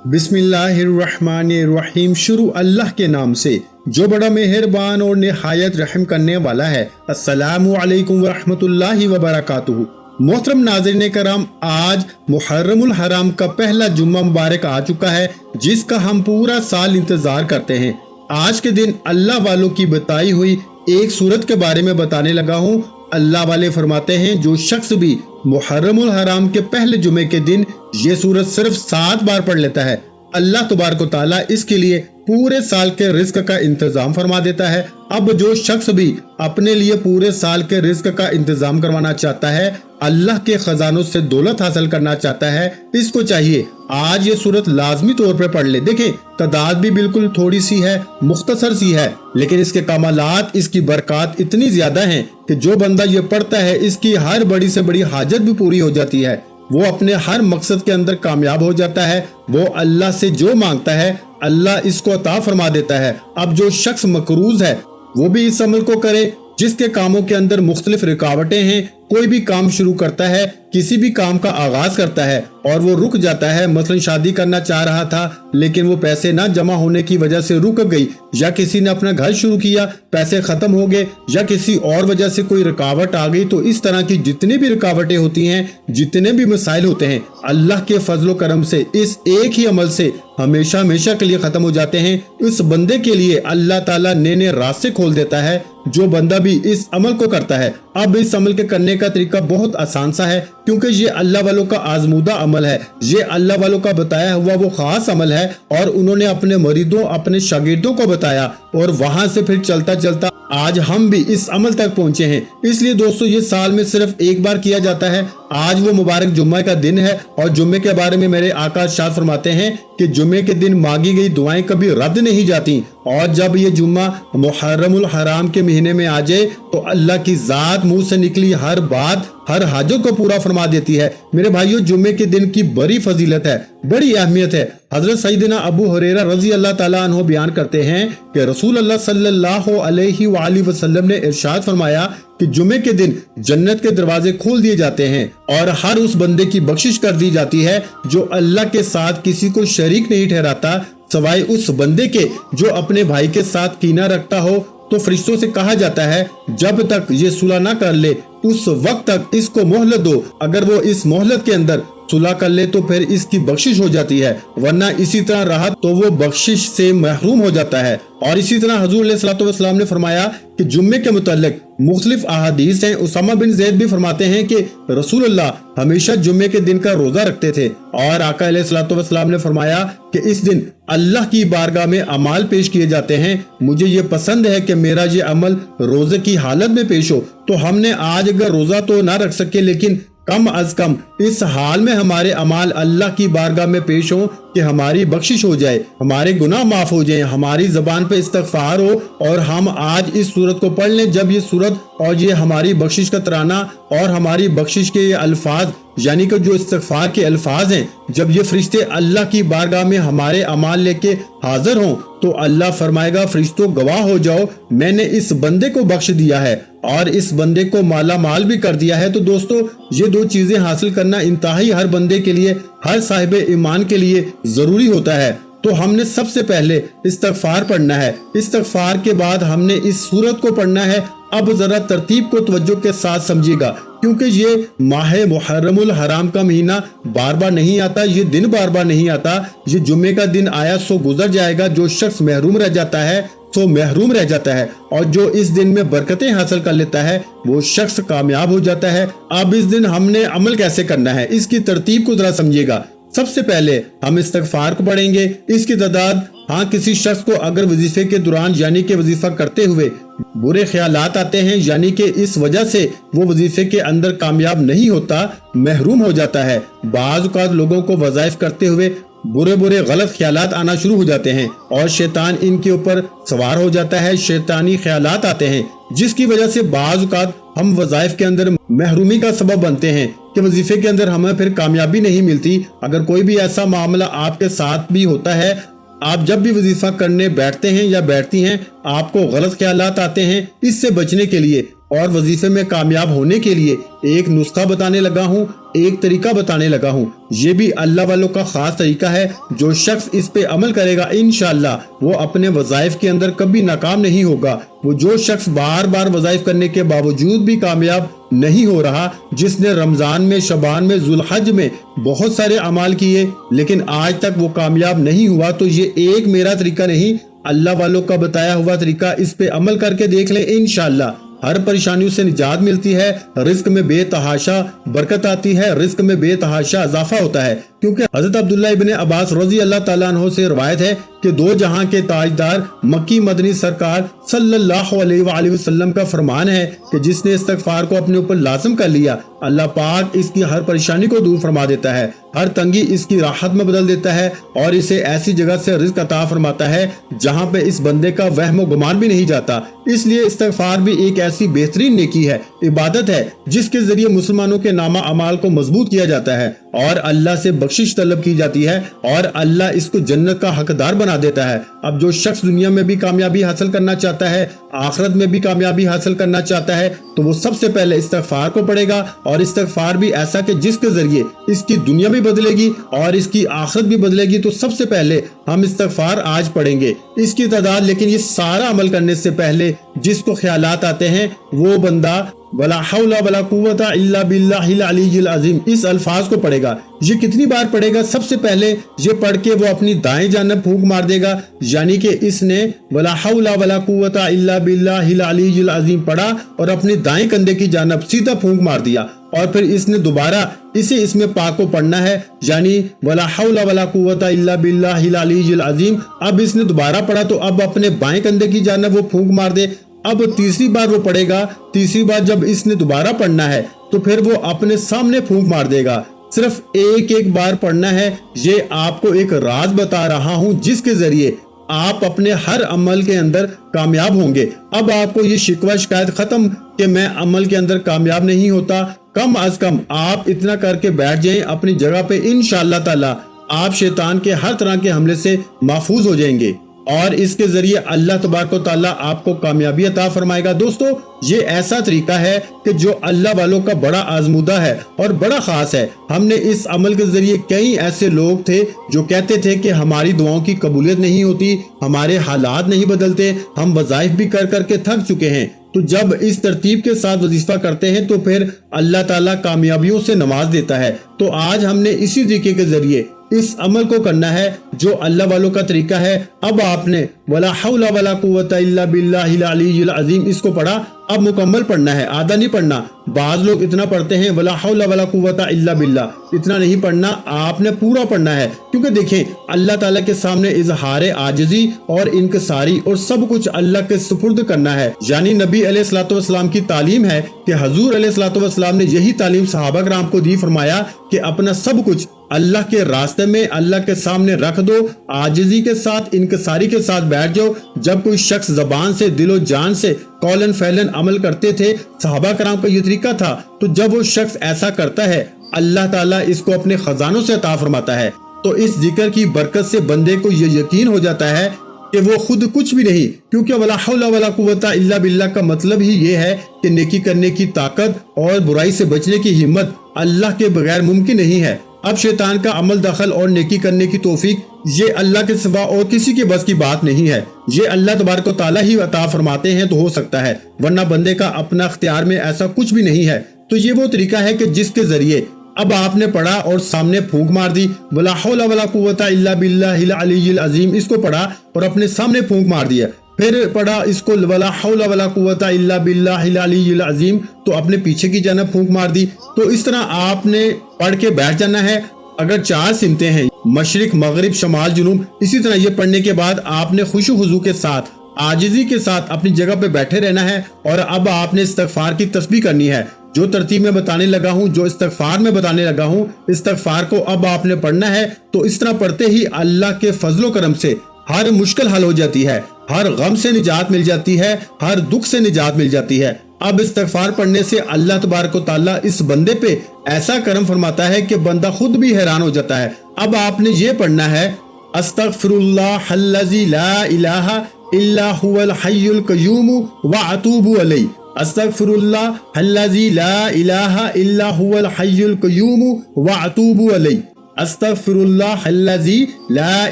बिस्मिल्लाहिर्रहमानिर्रहीम। शुरू अल्लाह के नाम से जो बड़ा मेहरबान और निहायत रहम करने वाला है। अस्सलामु अलैकुम वरहमतुल्लाहि वबरकातुहू। मोहतरम नाज़रीन कराम, आज मुहर्रमुल हराम का पहला जुम्मा मुबारक आ चुका है, जिसका हम पूरा साल इंतजार करते हैं। आज के दिन अल्लाह वालों की बताई हुई एक सूरत के बारे में बताने लगा हूँ। अल्लाह वाले फरमाते हैं, जो शख्स भी मुहर्रमुल हराम के पहले जुमे के दिन ये सूरत सिर्फ 7 बार पढ़ लेता है, अल्लाह तबारक व तआला इसके लिए पूरे साल के रिज्क का इंतजाम फरमा देता है। अब जो शख्स भी अपने लिए पूरे साल के रिज्क का इंतजाम करवाना चाहता है, अल्लाह के खजानों से दौलत हासिल करना चाहता है, इसको चाहिए आज ये सूरत लाजमी तौर पे पढ़ ले। देखें, तादाद भी बिल्कुल थोड़ी सी है, मुख्तसर सी है, लेकिन इसके कमालात, इसकी बरकत इतनी ज्यादा हैं कि जो बंदा ये पढ़ता है, इसकी हर बड़ी से बड़ी हाजत भी पूरी हो जाती है। वो अपने हर मकसद के अंदर कामयाब हो जाता है। वो अल्लाह से जो मांगता है, अल्लाह इसको अता फरमा देता है। अब जो शख्स मकरूज है, वो भी इस अमल को करे जिसके कामों के अंदर मुख्तलिफ रुकावटें हैं। कोई भी काम शुरू करता है, किसी भी काम का आगाज करता है और वो रुक जाता है। मसलन शादी करना चाह रहा था, लेकिन वो पैसे ना जमा होने की वजह से रुक गई, या किसी ने अपना घर शुरू किया, पैसे खत्म हो गए, या किसी और वजह से कोई रुकावट आ गई। तो इस तरह की जितनी भी रुकावटें होती हैं, जितने भी मसाइल होते हैं, अल्लाह के फजलो करम से इस एक ही अमल से हमेशा हमेशा के लिए खत्म हो जाते हैं। इस बंदे के लिए अल्लाह ताला नए नए रास्ते खोल देता है, जो बंदा भी इस अमल को करता है। अब इस अमल के करने का तरीका बहुत आसान सा है, क्योंकि ये अल्लाह वालों का आजमूदा अमल है। ये अल्लाह वालों का बताया हुआ वो खास अमल है, और उन्होंने अपने मरीदों, अपने शागिर्दों को बताया, और वहां से फिर चलता चलता आज हम भी इस अमल तक पहुंचे हैं। इसलिए दोस्तों, ये साल में सिर्फ एक बार किया जाता है। आज वो मुबारक जुम्मे का दिन है, और जुम्मे के बारे में मेरे आका इरशाद फरमाते हैं कि जुम्मे के दिन मांगी गई दुआएं कभी रद्द नहीं जाती। और जब ये जुम्मा मुहर्रमुल हराम के महीने में आ जाए, तो अल्लाह की जात मुंह से निकली हर बात, हर हाजत को पूरा फरमा देती है। मेरे भाइयों, जुम्मे के दिन की बड़ी फजीलत है, बड़ी अहमियत है। हजरत सईदना अबू हुरैरा रजी अल्लाह ताला अन्हु बयान करते हैं कि रसूल अल्लाह सल्लल्लाहु अलैहि वसल्लम ने इरशाद फरमाया कि जुम्मे के दिन जन्नत के दरवाजे खोल दिए जाते हैं, और हर उस बंदे की बख्शिश कर दी जाती है जो अल्लाह के साथ किसी को शरीक नहीं ठहराता, सवाए उस बंदे के जो अपने भाई के साथ कीना रखता हो। तो फरिश्तों से कहा जाता है, जब तक ये सुलह ना कर ले, उस वक्त तक इसको मोहलत दो। अगर वो इस मोहलत के अंदर सुलह कर ले तो फिर इसकी बख्शिश हो जाती है, वरना इसी तरह रहा तो वो बख्शिश से महरूम हो जाता है। और इसी तरह हुजूर अलैहिस्सलातु वस्सलाम ने फरमाया कि जुम्मे के मुताल्लिक मुख्तलिफ अहादीस हैं। उसामा बिन ज़ैद भी फरमाते हैं कि रसूलुल्लाह हमेशा जुम्मे के दिन का रोजा रखते थे, और आका अलैहिस्सलातु वस्सलाम ने फरमाया कि इस दिन अल्लाह की बारगाह में अमाल पेश किए जाते हैं। मुझे ये पसंद है कि मेरा ये अमल रोजे की हालत में पेश हो। तो हमने आज अगर रोजा तो ना रख सके, लेकिन कम अज कम इस हाल में हमारे अमाल अल्लाह की बारगाह में पेश हो कि हमारी बख्शिश हो जाए, हमारे गुनाह माफ हो जाए, हमारी जबान पे इस्तगफार हो, और हम आज इस सूरत को पढ़ लें। जब ये सूरत और ये हमारी बख्शिश का तराना और हमारी बख्शिश के ये अल्फाज, यानी कि जो इस्तगफार के अल्फाज हैं, जब ये फरिश्ते अल्लाह की बारगाह में हमारे अमाल लेके हाजिर हों, तो अल्लाह फरमाएगा, फरिश्तों गवाह हो जाओ, मैंने इस बंदे को बख्श दिया है और इस बंदे को माला माल भी कर दिया है। तो दोस्तों, ये दो चीजें हासिल करना इंतहाई हर बंदे के लिए, हर साहिब ईमान के लिए जरूरी होता है। तो हमने सबसे पहले इस्तगफार पढ़ना है, इस्तगफार के बाद हमने इस सूरत को पढ़ना है। अब जरा तरतीब को तवज्जो के साथ समझिएगा, क्योंकि ये माह मुहर्रमुल हराम का महीना बार बार नहीं आता, ये दिन बार बार नहीं आता। ये जुम्मे का दिन आया सो गुजर जाएगा। जो शख्स महरूम रह जाता है तो महरूम रह जाता है, और जो इस दिन में बरकतें हासिल कर लेता है, वो शख्स कामयाब हो जाता है। अब इस दिन हमने अमल कैसे करना है, इसकी तरतीब को जरा समझिएगा। सबसे पहले हम इस्तगफार को पढ़ेंगे। इसकी तादाद, हाँ, किसी शख्स को अगर वजीफे के दौरान, यानी कि वजीफा करते हुए बुरे ख्यालात आते हैं, यानी कि इस वजह से वो वजीफे के अंदर कामयाब नहीं होता, महरूम हो जाता है। बाज़ औक़ात लोगों को वज़ाइफ करते हुए बुरे बुरे गलत ख्यालात आना शुरू हो जाते हैं, और शैतान इनके ऊपर सवार हो जाता है, शैतानी ख्यालात आते हैं, जिसकी वजह से बाज़ औक़ात हम वज़ाइफ के अंदर महरूमी का सबब बनते हैं कि वजीफे के अंदर हमें फिर कामयाबी नहीं मिलती। अगर कोई भी ऐसा मामला आपके साथ भी होता है, आप जब भी वजीफा करने बैठते हैं या बैठती हैं, आपको गलत ख्यालात आते हैं, इससे बचने के लिए और वजीफे में कामयाब होने के लिए एक नुस्खा बताने लगा हूँ। ایک طریقہ بتانے لگا ہوں، یہ بھی اللہ والوں کا خاص طریقہ ہے۔ جو شخص اس پہ عمل کرے گا انشاءاللہ وہ اپنے وظائف کے اندر کبھی ناکام نہیں ہوگا۔ وہ جو شخص بار بار وظائف کرنے کے باوجود بھی کامیاب نہیں ہو رہا، جس نے رمضان میں، شعبان میں، ذوالحج میں بہت سارے اعمال کیے لیکن آج تک وہ کامیاب نہیں ہوا، تو یہ ایک میرا طریقہ نہیں، اللہ والوں کا بتایا ہوا طریقہ، اس پہ عمل کر کے دیکھ لیں، انشاءاللہ ہر پریشانیوں سے نجات ملتی ہے، رزق میں بے تحاشا برکت آتی ہے، رزق میں بے تحاشا اضافہ ہوتا ہے۔ کیونکہ حضرت عبداللہ ابن عباس رضی اللہ تعالیٰ عنہ سے روایت ہے کہ دو جہاں کے تاجدار مکی مدنی سرکار صلی اللہ علیہ وآلہ وسلم کا فرمان ہے کہ جس نے استغفار کو اپنے اوپر لازم کر لیا، اللہ پاک اس کی ہر پریشانی کو دور فرما دیتا ہے، ہر تنگی اس کی راحت میں بدل دیتا ہے اور اسے ایسی جگہ سے رزق عطا فرماتا ہے جہاں پہ اس بندے کا وہم و گمان بھی نہیں جاتا۔ اس لیے استغفار بھی ایک ایسی بہترین نیکی ہے، عبادت ہے، جس کے ذریعے مسلمانوں کے نامہ اعمال کو مضبوط کیا جاتا ہے اور اللہ سے بخشش طلب کی جاتی ہے اور اللہ اس کو جنت کا حقدار بنا دیتا ہے۔ اب جو شخص دنیا میں بھی کامیابی حاصل کرنا چاہتا ہے، آخرت میں بھی کامیابی حاصل کرنا چاہتا ہے، تو وہ سب سے پہلے استغفار کو پڑھے گا، اور استغفار بھی ایسا کہ جس کے ذریعے اس کی دنیا بھی بدلے گی اور اس کی آخرت بھی بدلے گی۔ تو سب سے پہلے ہم استغفار آج پڑھیں گے، اس کی تعداد، لیکن یہ سارا عمل کرنے سے پہلے جس کو خیالات آتے ہیں وہ بندہ ولا حول ولا قوت الا باللہ العلی العظیم اس الفاظ کو پڑھے گا۔ یہ کتنی بار پڑھے گا؟ سب سے پہلے یہ پڑھ کے وہ اپنی دائیں جانب پھونک مار دے گا، یعنی کہ اس نے ولا حول ولا قوت الا باللہ العلی العظیم پڑھا اور اپنے دائیں کندھے کی جانب سیدھا پھونک مار دیا، اور پھر اس نے دوبارہ اسے اس میں پاک کو پڑھنا ہے، یعنی ولا حول ولا قوت الا باللہ العلی العظیم۔ اب اس نے دوبارہ پڑھا تو اب اپنے بائیں کندھے کی جانب وہ پھونک مار دے۔ اب تیسری بار وہ پڑھے گا، تیسری بار جب اس نے دوبارہ پڑھنا ہے تو پھر وہ اپنے سامنے پھونک مار دے گا۔ صرف ایک بار پڑھنا ہے۔ یہ آپ کو ایک راز بتا رہا ہوں جس کے ذریعے آپ اپنے ہر عمل کے اندر کامیاب ہوں گے۔ اب آپ کو یہ شکوہ شکایت ختم کہ میں عمل کے اندر کامیاب نہیں ہوتا، کم از کم آپ اتنا کر کے بیٹھ جائیں اپنی جگہ پہ، انشاءاللہ تعالی آپ شیطان کے ہر طرح کے حملے سے محفوظ ہو جائیں گے اور اس کے ذریعے اللہ تبارک و تعالیٰ آپ کو کامیابی عطا فرمائے گا۔ دوستو، یہ ایسا طریقہ ہے کہ جو اللہ والوں کا بڑا آزمودہ ہے اور بڑا خاص ہے۔ ہم نے اس عمل کے ذریعے کئی ایسے لوگ تھے جو کہتے تھے کہ ہماری دعاؤں کی قبولیت نہیں ہوتی، ہمارے حالات نہیں بدلتے، ہم وظائف بھی کر کر کے تھک چکے ہیں۔ تو جب اس ترتیب کے ساتھ وظیفہ کرتے ہیں تو پھر اللہ تعالیٰ کامیابیوں سے نواز دیتا ہے۔ تو آج ہم نے اسی طریقے کے ذریعے اس عمل کو کرنا ہے جو اللہ والوں کا طریقہ ہے۔ اب آپ نے ولا حول ولا قوت الا باللہ العلی العظیم اس کو پڑھا، اب مکمل پڑھنا ہے، آدھا نہیں پڑھنا۔ بعض لوگ اتنا پڑھتے ہیں ولا حول ولا قوت الا باللہ، اتنا نہیں پڑھنا، آپ نے پورا پڑھنا ہے، کیونکہ دیکھیں اللہ تعالیٰ کے سامنے اظہار عاجزی اور انکساری اور سب کچھ اللہ کے سپرد کرنا ہے۔ یعنی نبی علیہ الصلوۃ والسلام کی تعلیم ہے کہ حضور علیہ الصلوۃ والسلام نے یہی تعلیم صحابہ کرام کو دی، فرمایا کہ اپنا سب کچھ اللہ کے راستے میں اللہ کے سامنے رکھ دو، عاجزی کے ساتھ، انکساری کے ساتھ بیٹھ جاؤ۔ جب کوئی شخص زبان سے، دل و جان سے، قولن فعلن عمل کرتے تھے، صحابہ کرام کا یہ طریقہ تھا، تو جب وہ شخص ایسا کرتا ہے اللہ تعالیٰ اس کو اپنے خزانوں سے عطا فرماتا ہے۔ تو اس ذکر کی برکت سے بندے کو یہ یقین ہو جاتا ہے کہ وہ خود کچھ بھی نہیں، کیونکہ ولا حول ولا قوت الا باللہ کا مطلب ہی یہ ہے کہ نیکی کرنے کی طاقت اور برائی سے بچنے کی ہمت اللہ کے بغیر ممکن نہیں ہے۔ اب شیطان کا عمل دخل اور نیکی کرنے کی توفیق یہ اللہ کے سوا اور کسی کے بس کی بات نہیں ہے، یہ اللہ تبارک و تعالیٰ ہی عطا فرماتے ہیں تو ہو سکتا ہے، ورنہ بندے کا اپنا اختیار میں ایسا کچھ بھی نہیں ہے۔ تو یہ وہ طریقہ ہے کہ جس کے ذریعے اب آپ نے پڑھا اور سامنے پھونک مار دی، ولا حول ولا قوت الا باللہ العلی العظیم اس کو پڑھا اور اپنے سامنے پھونک مار دیا، پھر پڑھا اس کو ولا حول ولا قوت الا باللہ العلی العظیم تو اپنے پیچھے کی جانب پھونک مار دی۔ تو اس طرح آپ نے پڑھ کے بیٹھ جانا ہے۔ اگر 4 سمتیں ہیں، مشرق، مغرب، شمال، جنوب، اسی طرح یہ پڑھنے کے بعد آپ نے خشوع و خضوع کے ساتھ، عاجزی کے ساتھ اپنی جگہ پہ بیٹھے رہنا ہے اور اب آپ نے استغفار کی تسبیح کرنی ہے۔ جو ترتیب میں بتانے لگا ہوں، جو استغفار میں بتانے لگا ہوں، استغفار کو اب آپ نے پڑھنا ہے۔ تو اس طرح پڑھتے ہی اللہ کے فضل و کرم سے ہر مشکل حل ہو جاتی ہے، ہر غم سے نجات مل جاتی ہے، ہر دکھ سے نجات مل جاتی ہے۔ اب استغفار پڑھنے سے اللہ تبارک و تعالیٰ اس بندے پہ ایسا کرم فرماتا ہے کہ بندہ خود بھی حیران ہو جاتا ہے۔ اب آپ نے یہ پڑھنا ہے استغفر اللہ الذی لا الہ الا هو الحی القیوم واتوب الیہ۔ अस्तगफिरुल्लाह अल्लज़ी ला इलाहा इल्ला हुवल हय्युल क़य्यूम व अतूबु अलैहि, अस्तगफिरुल्लाह अल्लज़ी ला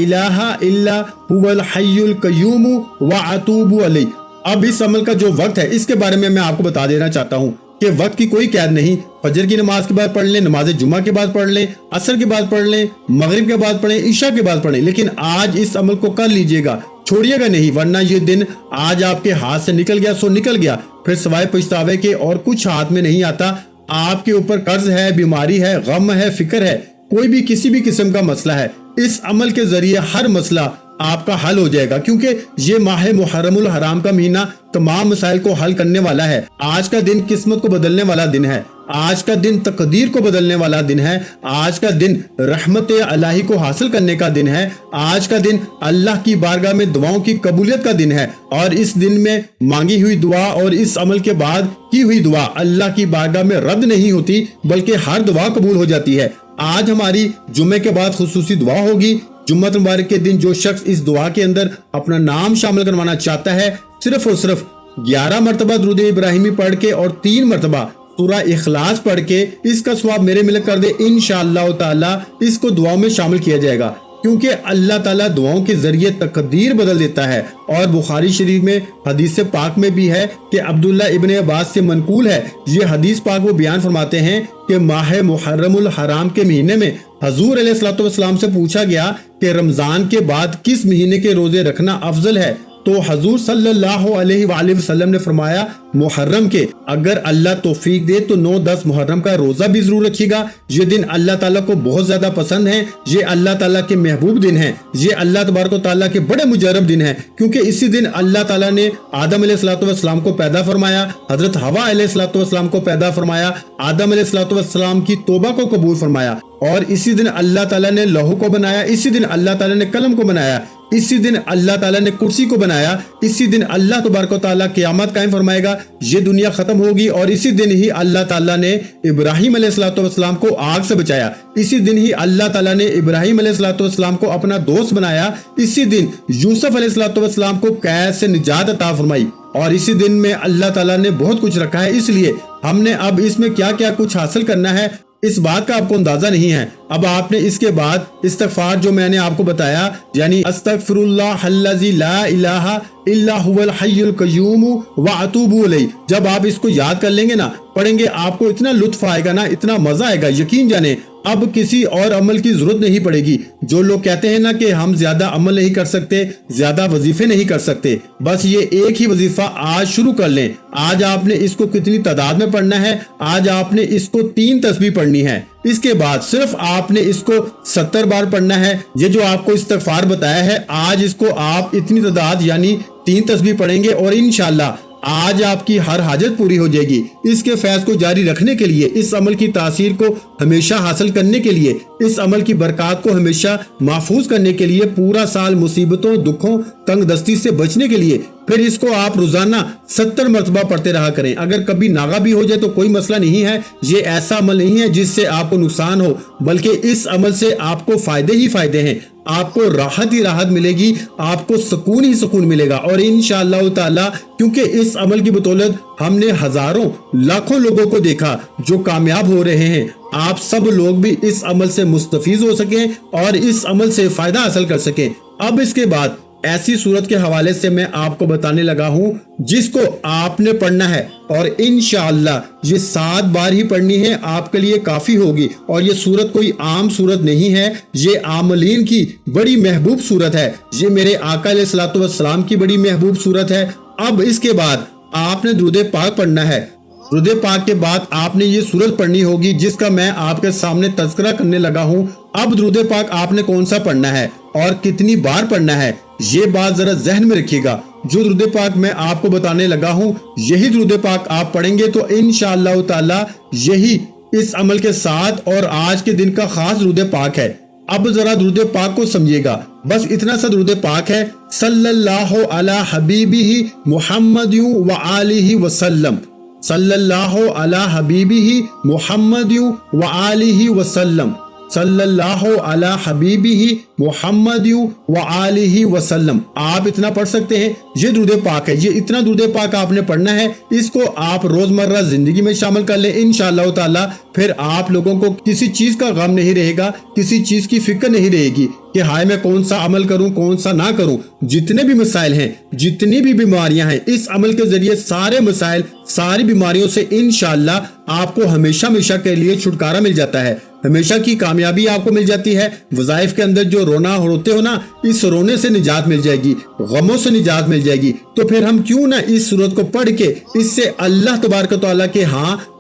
इलाहा इल्ला हुवल हय्युल क़य्यूम व अतूबु अलैहि। अब इस अमल का जो वक्त है इसके बारे में मैं आपको बता देना चाहता हूँ कि वक्त की कोई कैद नहीं। फजर की नमाज के बाद पढ़ लें, नमाज जुम्मा के बाद पढ़ लें, असर के बाद पढ़ लें, मगरिब के बाद पढ़ें, ईशा के बाद पढ़ें, लेकिन आज इस अमल को कर लीजिएगा, छोड़िएगा नहीं, वरना ये दिन आज आपके हाथ से निकल गया सो निकल गया, फिर सिवाय पछतावे के और कुछ हाथ में नहीं आता। आपके ऊपर कर्ज है, बीमारी है, गम है, फिक्र है, कोई भी किसी भी किस्म का मसला है, इस अमल के जरिए हर मसला आपका हल हो जाएगा, क्योंकि ये माह मुहर्रमुल हराम का महीना तमाम मसाइल को हल करने वाला है। आज का दिन किस्मत को बदलने वाला दिन है, आज का दिन तकदीर को बदलने वाला दिन है, आज का दिन रहमत इलाही को हासिल करने का दिन है, आज का दिन अल्लाह की बारगाह में दुआओं की कबूलियत का दिन है। और इस दिन में मांगी हुई दुआ और इस अमल के बाद की हुई दुआ अल्लाह की बारगाह में रद्द नहीं होती, बल्कि हर दुआ कबूल हो जाती है। आज हमारी जुम्मे के बाद खुसूसी दुआ होगी। जुम्मत मुबारक के दिन जो शख्स इस दुआ के अंदर अपना नाम शामिल करवाना चाहता है, सिर्फ और सिर्फ 11 मरतबा दुरूद इब्राहिमी पढ़ के और 3 मरतबा सूरा इखलास पढ़ के इसका सवाब मेरे मिलक कर दे, इंशाअल्लाह ताला इसको दुआओं में शामिल किया जाएगा, क्योंकि अल्लाह ताला दुआओं के जरिए तकदीर बदल देता है। और बुखारी शरीफ में हदीस पाक में भी है कि अब्दुल्ला इब्ने अब्बास से मनकूल है, ये हदीस पाक वो बयान फरमाते हैं कि माह मुहर्रमुल हराम के महीने में हजूर अलैहिस्सलातु वस्सलाम से पूछा गया कि रमजान के बाद किस महीने के रोजे रखना अफजल है, तो हजूर सल्लल्लाहु अलैहि वसल्लम ने फरमाया मुहर्रम के, अगर अल्लाह तौफीक दे तो 9-10 मुहर्रम का रोजा भी जरूर रखिएगा। ये दिन अल्लाह ताला को बहुत ज्यादा पसंद है, ये अल्लाह ताला के महबूब दिन है, ये अल्लाह तबारक व तआला के बड़े मुजर्रब दिन है, क्योंकि इसी दिन अल्लाह ताला ने आदम अलैहिस्सलातु वस्सलाम को पैदा फरमाया, हजरत हवा अलैहिस्सलातु वस्सलाम को पैदा फरमाया, आदम अलैहिस्सलातु वस्सलाम की तौबा को कबूल फरमाया, और इसी दिन अल्लाह ताला ने लौह को बनाया, इसी दिन अल्लाह ताला ने कलम को बनाया, इसी दिन अल्लाह ताला ने कुर्सी को बनाया, इसी दिन अल्लाह तबारक व तआला क़यामत कायम फरमाएगा, ये दुनिया खत्म होगी, और इसी दिन ही अल्लाह ताला ने इब्राहिम अलैहिस्सलातु वस्सलाम को आग से बचाया, इसी दिन ही अल्लाह ताला ने इब्राहिम अलैहिस्सलातु वस्सलाम को अपना दोस्त बनाया, इसी दिन यूसुफ अलैहिस्सलातु वस्सलाम को कैद से निजात अता फरमाई, और इसी दिन में अल्लाह ताला ने बहुत कुछ रखा है। इसलिए हमने अब इसमें क्या क्या कुछ हासिल करना है इस बात का आपको अंदाजा नहीं है। अब आपने इसके बाद इस्तिग़फ़ार जो मैंने आपको बताया, यानी अस्तग़फ़िरुल्लाह अल्लज़ी ला इलाहा इल्ला हुवल हय्युल क़य्यूम व अतूबु अलैहि, जब आप इसको याद कर लेंगे ना, पढ़ेंगे, आपको इतना लुत्फ आएगा ना, इतना मजा आएगा, यकीन जाने अब किसी और अमल की जरूरत नहीं पड़ेगी। जो लोग कहते हैं ना कि हम ज्यादा अमल नहीं कर सकते, ज्यादा वजीफे नहीं कर सकते, बस ये एक ही वजीफा आज शुरू कर लें। आज आपने इसको कितनी तादाद में पढ़ना है, आज आपने इसको 3 तस्बीह पढ़नी है, इसके बाद सिर्फ आपने इसको 70 बार पढ़ना है। ये जो आपको इस्तिग़फ़ार बताया है, आज इसको आप इतनी तादाद यानी 3 तस्बीह पढ़ेंगे और इंशाअल्लाह आज आपकी हर हाजत पूरी हो जाएगी। इसके फैज़ को जारी रखने के लिए, इस अमल की तासीर को हमेशा हासिल करने के लिए, इस अमल की बरकत को हमेशा महफूज करने के लिए, पूरा साल मुसीबतों, दुखों, तंगदस्ती से बचने के लिए, फिर इसको आप रोजाना 70 मरतबा पढ़ते रहा करें। अगर कभी नागा भी हो जाए तो कोई मसला नहीं है, ये ऐसा अमल नहीं है जिससे आपको नुकसान हो, बल्कि इस अमल से आपको फायदे ही फायदे हैं, आपको राहत ही राहत मिलेगी, आपको सुकून ही सुकून मिलेगा। और इंशाअल्लाह ताला, क्योंकि इस अमल की बदौलत हमने हजारों लाखों लोगों को देखा जो कामयाब हो रहे हैं, आप सब लोग भी इस अमल से मुस्तफीज हो सकें और इस अमल से फायदा हासिल कर सकें। अब इसके बाद ऐसी सूरत के हवाले से मैं आपको बताने लगा हूँ जिसको आपने पढ़ना है, और इंशाअल्लाह ये 7 बार ही पढ़नी है, आपके लिए काफी होगी। और ये सूरत कोई आम सूरत नहीं है, ये आमलीन की बड़ी महबूब सूरत है, ये मेरे आका अलैहिस्सलातु वस्सलाम की बड़ी महबूब सूरत है। अब इसके बाद आपने दुरूद पाक पढ़ना है। दुरूद पाक के बाद आपने ये सूरत पढ़नी होगी जिसका मैं आपके सामने तज़किरा करने लगा हूँ। अब दुरूद पाक आपने कौन सा पढ़ना है और कितनी बार पढ़ना है, ये बात जरा जहन में रखिएगा। जो दुरूद पाक मैं आपको बताने लगा हूँ, यही दुरूद पाक आप पढ़ेंगे तो इंशाअल्लाह ताला यही इस अमल के साथ और आज के दिन का खास दुरूद पाक है। अब जरा दुरूद पाक को समझिएगा, बस इतना सा दुरूद पाक है, सल्लल्लाहु अला हबीबिही मुहम्मदियु व आलिही वसल्लम, सल्लल्लाहु अला हबीबिही मुहम्मदियु व आलिही वसल्लम, सल्लल्लाहु अला हबीबिही मुहम्मद व आलिही वसल्लम। आप इतना पढ़ सकते हैं। ये दुरूद पाक है, ये इतना दुरूद पाक आपने पढ़ना है। इसको आप रोजमर्रा जिंदगी में शामिल कर लें इंशाअल्लाह ताला। फिर आप लोगों को किसी चीज का गम नहीं रहेगा, किसी चीज की फिक्र नहीं रहेगी कि हाय मैं कौन सा अमल करूं कौन सा ना करूं। जितने भी मसाइल हैं, जितनी भी बीमारियां हैं, इस अमल के जरिए सारे मसाइल, सारी बीमारियों से इंशाअल्लाह आपको हमेशा हमेशा के लिए छुटकारा मिल जाता है, हमेशा की कामयाबी आपको मिल जाती है। वज़ाइफ के अंदर जो रोना रोते हो ना, इस रोने से निजात मिल जाएगी, गमों से निजात मिल जाएगी। तो फिर हम क्यों ना इस सूरत को पढ़ के इससे अल्लाह तबारक तआला के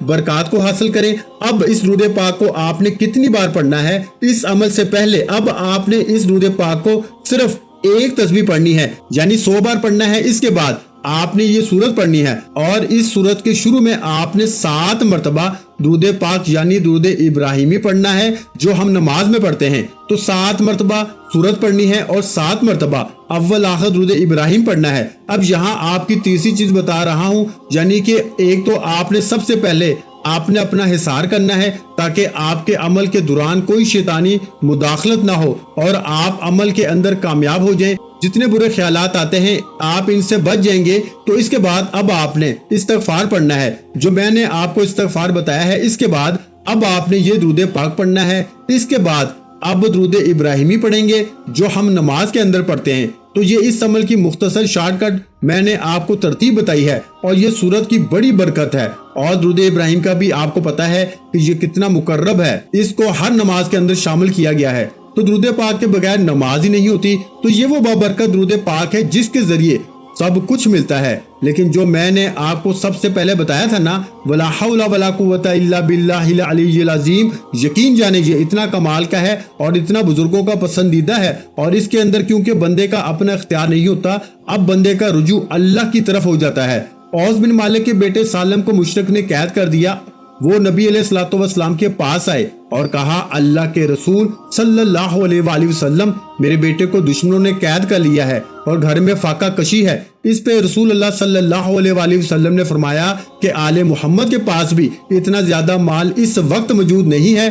बरकत को हासिल करें। अब इस दुरूद पाक को आपने कितनी बार पढ़ना है इस अमल से पहले? अब आपने इस दुरूद पाक को सिर्फ एक तस्बीह पढ़नी है, यानी 100 बार पढ़ना है। इसके बाद आपने ये सूरत पढ़नी है और इस सूरत के शुरू में आपने 7 मरतबा दुरूद पाक यानी दुरूद इब्राहिमी पढ़ना है, जो हम नमाज में पढ़ते हैं। तो 7 मरतबा सूरत पढ़नी है और 7 मरतबा अव्वल आखिर दुरूद इब्राहिम पढ़ना है। अब यहाँ आपकी तीसरी चीज बता रहा हूँ, यानी कि एक तो आपने सबसे पहले आपने अपना हिसार करना है ताकि आपके अमल के दौरान कोई शैतानी मुदाखलत ना हो और आप अमल के अंदर कामयाब हो जाएं। जितने बुरे ख्यालात आते हैं आप इनसे बच जाएंगे। तो इसके बाद अब आपने इस्तिग़फ़ार पढ़ना है, जो मैंने आपको इस्तिग़फ़ार बताया है। इसके बाद अब आपने ये दुरूद पाक पढ़ना है। इसके बाद अब दुरूद इब्राहिमी पढ़ेंगे, जो हम नमाज के अंदर पढ़ते हैं। तो ये इस अमल की मुख्तसर शॉर्टकट मैंने आपको तरतीब बताई है और ये सूरत की बड़ी बरकत है। और दुरूद इब्राहिम का भी आपको पता है कि ये कितना मुकर्रब है, इसको हर नमाज के अंदर शामिल किया गया है। तो दुरूद पाक के बगैर नमाज ही नहीं होती। तो ये वो बाबरकत दुरूद पाक है जिसके जरिए सब कुछ मिलता है। लेकिन जो मैंने आपको सबसे पहले बताया था ना, वला हौला वला कुव्वता इल्ला बिल्लाहिल अलीय्यिल अज़ीम, यकीन जाने ये इतना कमाल का है और इतना बुजुर्गों का पसंदीदा है। और इसके अंदर क्योंकि बंदे का अपना इख्तियार नहीं होता, अब बंदे का रुजू अल्लाह की तरफ हो जाता है। औस बिन मालिक के बेटे सालम को मुशरिक ने कैद कर दिया। वो नबी अलैहिस्सलातु वस्सलाम के पास आए और कहा, अल्लाह के रसूल सल्लल्लाहु अलैहि वसल्लम, मेरे बेटे को दुश्मनों ने कैद कर लिया है और घर में फाका कशी है। इस पे रसूल अल्लाह सल्लल्लाहु अलैहि वसल्लम ने फरमाया कि आले मोहम्मद के पास भी इतना ज्यादा माल इस वक्त मौजूद नहीं है,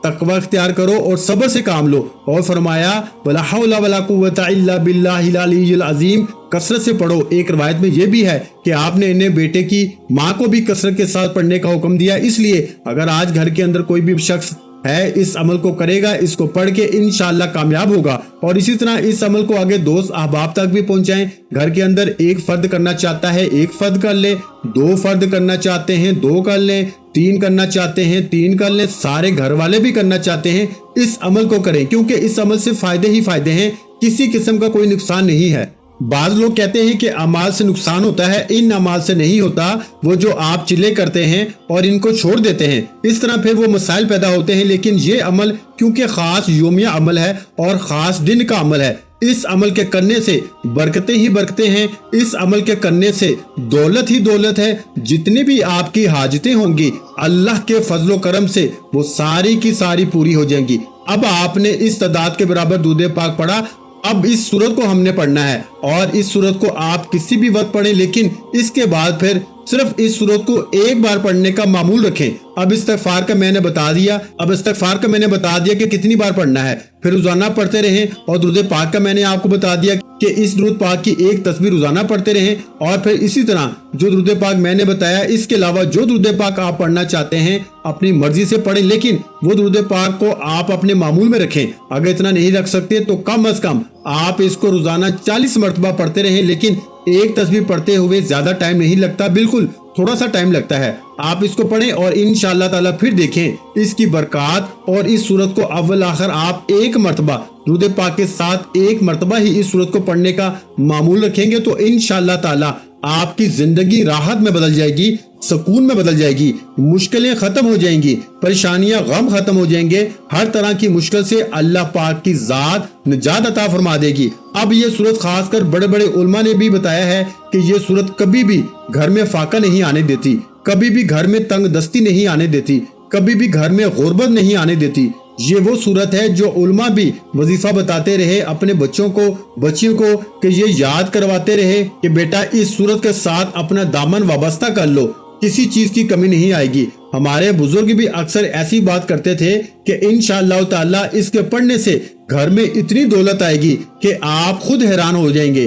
तकवा इख्तियार करो और सब्र से काम लो। और फरमाया वला हौला वला कुव्वता इल्ला बिल्लाहिल अलीय्यिल अज़ीम, कसरत से पढ़ो। एक रवायत में यह भी है कि आपने इन्हें बेटे की माँ को भी कसरत के साथ पढ़ने का हुक्म दिया। इसलिए अगर आज घर के अंदर कोई भी शख्स है इस अमल को करेगा, इसको पढ़ के इंशाअल्लाह कामयाब होगा। और इसी तरह इस अमल को आगे दोस्त अहबाब तक भी पहुंचाएं। घर के अंदर एक फर्द करना चाहता है, एक फर्द कर ले, 2 फर्द करना चाहते हैं 2 कर लें, 3 करना चाहते हैं 3 कर लें, सारे घर वाले भी करना चाहते हैं, इस अमल को करें, क्योंकि इस अमल से फायदे ही फायदे हैं, किसी किस्म का कोई नुकसान नहीं है। बाज लोग कहते हैं कि अमाल से नुकसान होता है, इन अमाल से नहीं होता। वो जो आप चिल्ले करते हैं और इनको छोड़ देते हैं, इस तरह फिर वो मसाइल पैदा होते हैं। लेकिन ये अमल क्योंकि खास योमिया अमल है और खास दिन का अमल है, इस अमल के करने से बरकतें ही बरकतें हैं, इस अमल के करने से दौलत ही दौलत है। जितनी भी आपकी हाजतें होंगी अल्लाह के फजलो करम से वो सारी की सारी पूरी हो जाएंगी। अब आपने इस तादाद के बराबर दुरूद पाक पढ़ा। अब इस सूरत को हमने पढ़ना है और इस सूरत को आप किसी भी वक्त पढ़ें, लेकिन इसके बाद फिर सिर्फ इस सूरत को एक बार पढ़ने का मामूल रखें। अब इस्तिग़फ़ार का मैंने बता दिया कि कितनी बार पढ़ना है, फिर रोजाना पढ़ते रहें। और दुरूद पाक का मैंने आपको बता दिया कि इस दुरूद पाक की एक तस्बीह रोजाना पढ़ते रहें। और फिर इसी तरह जो दुरूद पाक मैंने बताया, इसके अलावा जो दुरूद पाक आप पढ़ना चाहते हैं अपनी मर्जी से पढ़ें, लेकिन वो दुरूद पाक को आप अपने मामूल में रखें। अगर इतना नहीं रख सकते तो कम अज कम आप इसको रोजाना 40 मरतबा पढ़ते रहें। लेकिन एक तस्बीह पढ़ते हुए ज्यादा टाइम नहीं लगता, बिल्कुल थोड़ा सा टाइम लगता है। आप इसको पढ़ें और इंशाअल्लाह ताला फिर देखें इसकी बरकत। और इस सूरत को अव्वल आखिर आप एक मरतबा दुरूद पाक के साथ एक मरतबा ही इस सूरत को पढ़ने का मामूल रखेंगे तो इंशाअल्लाह ताला आपकी जिंदगी राहत में बदल जाएगी, सुकून में बदल जाएगी, मुश्किलें खत्म हो जाएंगी, परेशानियां गम खत्म हो जाएंगे। हर तरह की मुश्किल से अल्लाह पाक की जात निजात अता फरमा देगी। अब ये सूरत खासकर बड़े बड़े उलमा ने भी बताया है कि ये सूरत कभी भी घर में फाका नहीं आने देती, कभी भी घर में तंग दस्ती नहीं आने देती, कभी भी घर में गुर्बत नहीं आने देती। ये वो सूरत है जो उलमा भी वजीफा बताते रहे अपने बच्चों को, बच्चियों को, कि ये याद करवाते रहे कि बेटा इस सूरत के साथ अपना दामन वाबस्ता कर लो, किसी चीज की कमी नहीं आएगी। हमारे बुजुर्ग भी अक्सर ऐसी बात करते थे कि इंशाअल्लाह ताला इसके पढ़ने से घर में इतनी दौलत आएगी कि आप खुद हैरान हो जाएंगे।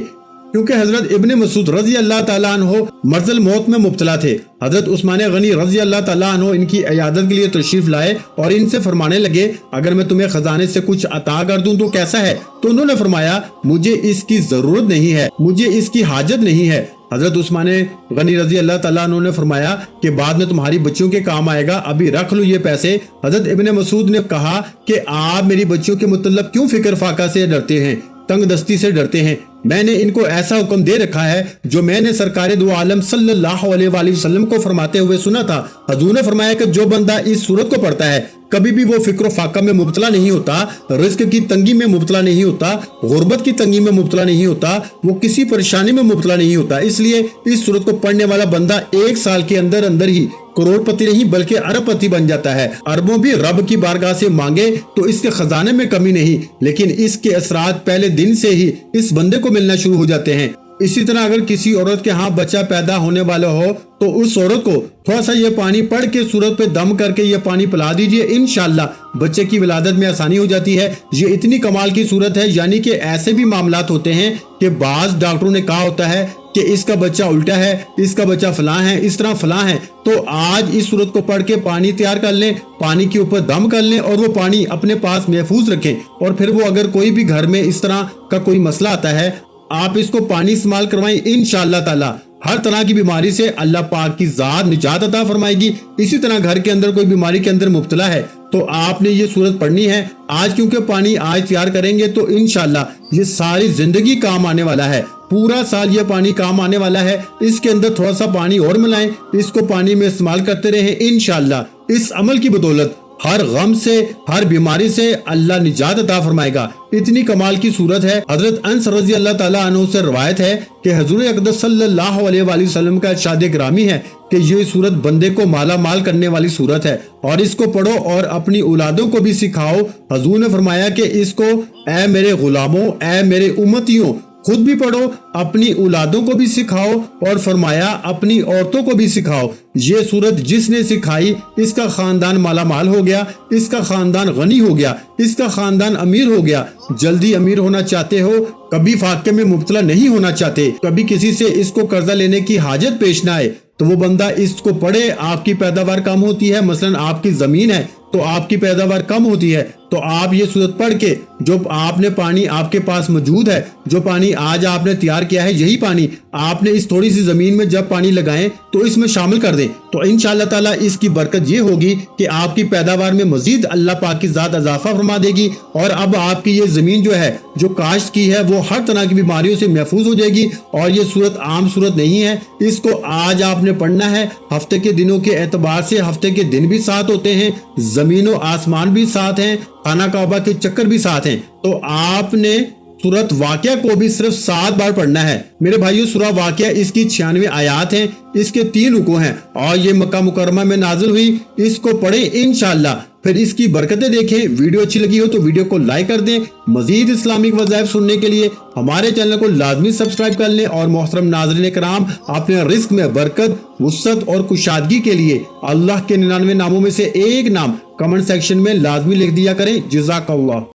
क्योंकि हजरत इब्ने मसूद रजी अल्लाह ताला अन्हो मर्जल मौत में मुब्तला थे। हजरत उस्मान गनी रजी अल्लाह ताला अन्हो इनकी इयादत के लिए तशरीफ लाए और इनसे फरमाने लगे, अगर मैं तुम्हें खजाने से कुछ अता कर दूं तो कैसा है? तो उन्होंने फरमाया, मुझे इसकी जरूरत नहीं है, मुझे इसकी हाजत नहीं है। हजरत उस्मान गनी रजी अल्लाह ताला अन्हो ने फरमाया कि बाद में तुम्हारी बच्चियों के काम आएगा, अभी रख लो ये पैसे। हजरत इब्ने मसूद ने कहा कि आप मेरी बच्चियों के मुतल्लक क्यों फिक्र फाका से डरते हैं, तंग दस्ती से डरते हैं? मैंने इनको ऐसा हुक्म दे रखा है जो मैंने सरकार दो आलम सल्लल्लाहु अलैहि वसल्लम को फरमाते हुए सुना था। हुजूर ने फरमाया कि जो बंदा इस सूरत को पढ़ता है कभी भी वो फिक्र फाका में मुब्तला नहीं होता, रिस्क की तंगी में मुब्तला नहीं होता, गुर्बत की तंगी में मुब्तला नहीं होता, वो किसी परेशानी में मुब्तला नहीं होता। इसलिए इस सूरत को पढ़ने वाला बंदा 1 साल के अंदर अंदर ही करोड़पति नहीं बल्कि अरबपति बन जाता है। अरबों भी रब की बारगाह से मांगे तो इसके खजाने में कमी नहीं, लेकिन इसके असरात पहले दिन से ही इस बंदे को मिलना शुरू हो जाते हैं। इसी तरह अगर किसी औरत के यहाँ बच्चा पैदा होने वाला हो तो उस औरत को थोड़ा सा ये पानी पढ़ के सूरत पे दम करके ये पानी पिला दीजिए, इंशाअल्लाह बच्चे की विलादत में आसानी हो जाती है। ये इतनी कमाल की सूरत है, यानी कि ऐसे भी मामलात होते हैं कि बाज डॉक्टरों ने कहा होता है कि इसका बच्चा उल्टा है, इसका बच्चा फलां है, इस तरह फलां है। तो आज इस सूरत को पढ़ के पानी तैयार कर लें, पानी के ऊपर दम कर लें और वो पानी अपने पास महफूज रखें। और फिर वो अगर कोई भी घर में इस तरह का कोई मसला आता है, आप इसको पानी इस्तेमाल करवाएं, इंशाअल्लाह ताला हर तरह की बीमारी से अल्लाह पाक की जात निजात अता फरमाएगी। इसी तरह घर के अंदर कोई बीमारी के अंदर मुब्तला है तो आपने ये सूरत पढ़नी है आज, क्योंकि पानी आज तैयार करेंगे तो इंशाअल्लाह ये सारी जिंदगी काम आने वाला है, पूरा साल ये पानी काम आने वाला है। इसके अंदर थोड़ा सा पानी और मिलाएं, इसको पानी में इस्तेमाल करते रहें, इंशाअल्लाह इस अमल की बदौलत हर गम से हर बीमारी से अल्लाह निजात अता फरमाएगा। इतनी कमाल की सूरत है। हजरत अनस रजी अल्लाह ताला अन्हु से रवायत है कि हुजूर अक़दस सल्लल्लाहु अलैहि वसल्लम का इरशाद ग्रामी है कि ये सूरत बंदे को माला माल करने वाली सूरत है और इसको पढ़ो और अपनी औलादों को भी सिखाओ। हुजूर ने फरमाया कि इसको ऐ मेरे गुलामों, ऐ मेरे उम्मतियों, खुद भी पढ़ो, अपनी औलादों को भी सिखाओ और फरमाया अपनी औरतों को भी सिखाओ। ये सूरत जिसने सिखाई इसका खानदान माला माल हो गया, इसका खानदान गनी हो गया, इसका खानदान अमीर हो गया। जल्दी अमीर होना चाहते हो, कभी फाके में मुब्तला नहीं होना चाहते, कभी किसी से इसको कर्जा लेने की हाजत पेश ना आए, तो वो बंदा इसको पढ़े। आपकी पैदावार कम होती है, मसलन आपकी जमीन है तो आपकी पैदावार कम होती है, तो आप ये सूरत पढ़ के जो आपने पानी आपके पास मौजूद है, जो पानी आज आपने तैयार किया है, यही पानी आपने इस थोड़ी सी जमीन में जब पानी लगाएं तो इसमें शामिल कर दें, तो इंशाअल्लाह ताला इसकी बरकत ये होगी कि आपकी पैदावार में मजीद अल्लाह पाक की जात इजाफा फरमा देगी और अब आपकी ये जमीन जो है जो काश्त की है वो हर तरह की बीमारियों से महफूज हो जाएगी। और ये सूरत आम सूरत नहीं है, इसको आज आपने पढ़ना है। हफ्ते के दिनों के एतबार से हफ्ते के दिन भी साथ होते हैं, जमीन और आसमान भी साथ हैं, खाना काबा के चक्कर भी साथ हैं। तो आपने सूरत वाक़िया को भी सिर्फ 7 बार पढ़ना है। मेरे भाइयों, सूरह वाक़िया इसकी 96 आयात हैं, इसके 3 रुकू हैं और ये मक्का मुकर्रमा में नाजिल हुई। इसको पढ़ें इंशाअल्लाह, फिर इसकी बरकतें देखें। वीडियो अच्छी लगी हो तो वीडियो को लाइक कर दें। मजीद इस्लामिक वज़ाइफ सुनने के लिए हमारे चैनल को लाजमी सब्सक्राइब कर लें। और मोहतरम नाज़रीन कराम, अपने रिस्क में बरकत, वुसअत और कुशादगी के लिए अल्लाह के 99 नामों में से एक नाम कमेंट सेक्शन में लाजमी लिख दिया करें। जज़ाकल्लाह।